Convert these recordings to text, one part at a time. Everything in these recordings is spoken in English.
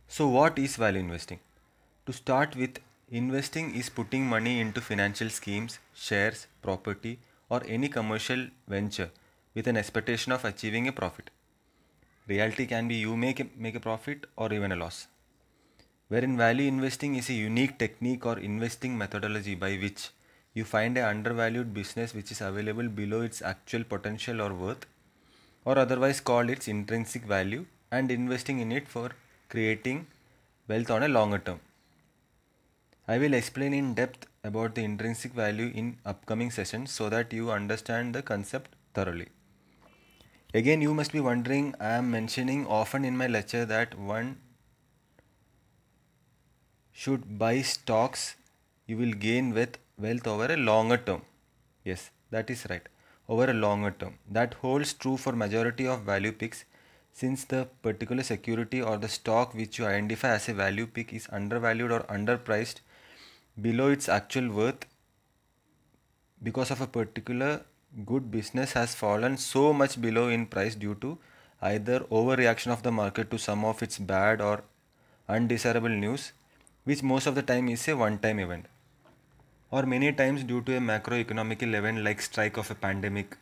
So, what is value investing? To start with, investing is putting money into financial schemes, shares, property, or any commercial venture with an expectation of achieving a profit. Reality can be you make a profit or even a loss. Wherein value investing is a unique technique or investing methodology by which you find a undervalued business which is available below its actual potential or worth, or otherwise called its intrinsic value, and investing in it for creating wealth on a longer term. I will explain in depth about the intrinsic value in upcoming sessions so that you understand the concept thoroughly. Again, you must be wondering, I am mentioning often in my lecture that one should buy stocks, you will gain wealth over a longer term. Yes, that is right. Over a longer term. That holds true for majority of value picks since the particular security or the stock which you identify as a value pick is undervalued or underpriced below its actual worth because of a particular good business has fallen so much below in price due to either overreaction of the market to some of its bad or undesirable news, which most of the time is a one time event, or many times due to a macroeconomical event like strike of a pandemic,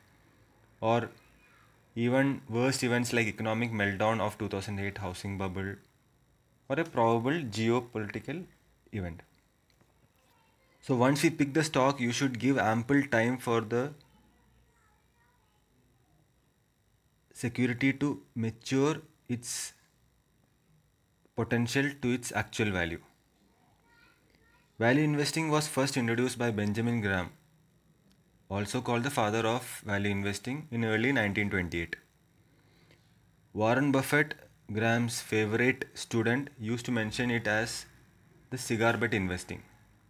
or even worst events like economic meltdown of 2008 housing bubble, or a probable geopolitical event. So once we pick the stock, you should give ample time for the security to mature its potential to its actual value. Value investing was first introduced by Benjamin Graham, also called the father of value investing, in early 1928. Warren Buffett, Graham's favorite student, used to mention it as the cigar bet investing,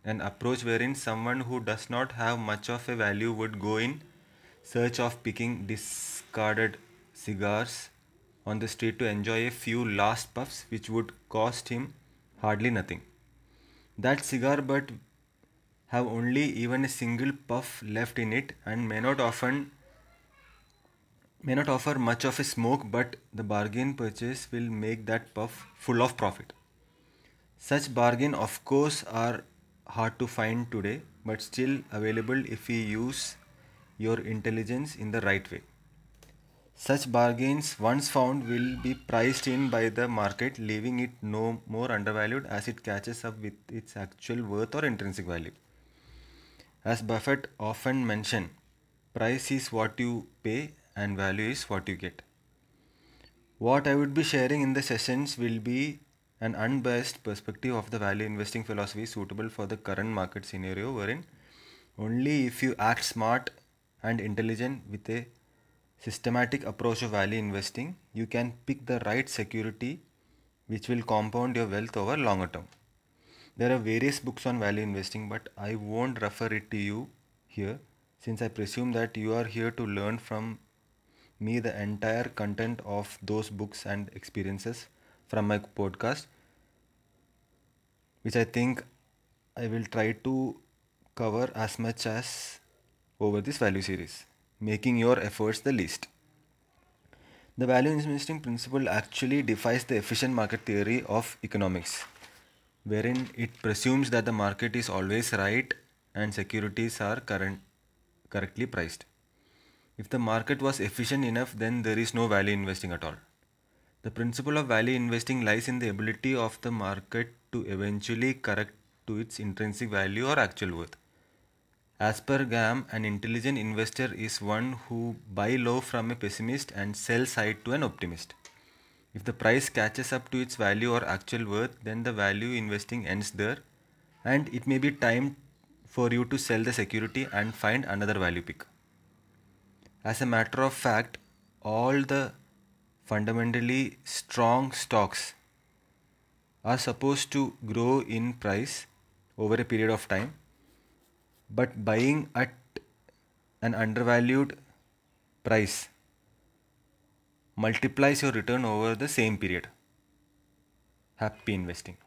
an approach wherein someone who does not have much of a value would go in search of picking discarded cigars on the street to enjoy a few last puffs which would cost him hardly nothing. That cigar butt have only even a single puff left in it and may not offer much of a smoke, but the bargain purchase will make that puff full of profit. Such bargain of course are hard to find today but still available if you use your intelligence in the right way. Such bargains, once found, will be priced in by the market, leaving it no more undervalued as it catches up with its actual worth or intrinsic value. As Buffett often mentioned, price is what you pay and value is what you get. What I would be sharing in the sessions will be an unbiased perspective of the value investing philosophy suitable for the current market scenario, wherein only if you act smart and intelligent with a systematic approach of value investing, you can pick the right security which will compound your wealth over longer term. There are various books on value investing, but I won't refer it to you here since I presume that you are here to learn from me the entire content of those books and experiences from my podcast, which I think I will try to cover as much as over this value series, making your efforts the least. The value investing principle actually defies the efficient market theory of economics, wherein it presumes that the market is always right and securities are correctly priced. If the market was efficient enough, then there is no value investing at all. The principle of value investing lies in the ability of the market to eventually correct to its intrinsic value or actual worth. As per Graham, an intelligent investor is one who buy low from a pessimist and sells high to an optimist. If the price catches up to its value or actual worth, then the value investing ends there and it may be time for you to sell the security and find another value pick. As a matter of fact, all the fundamentally strong stocks are supposed to grow in price over a period of time, but buying at an undervalued price multiplies your return over the same period. Happy investing.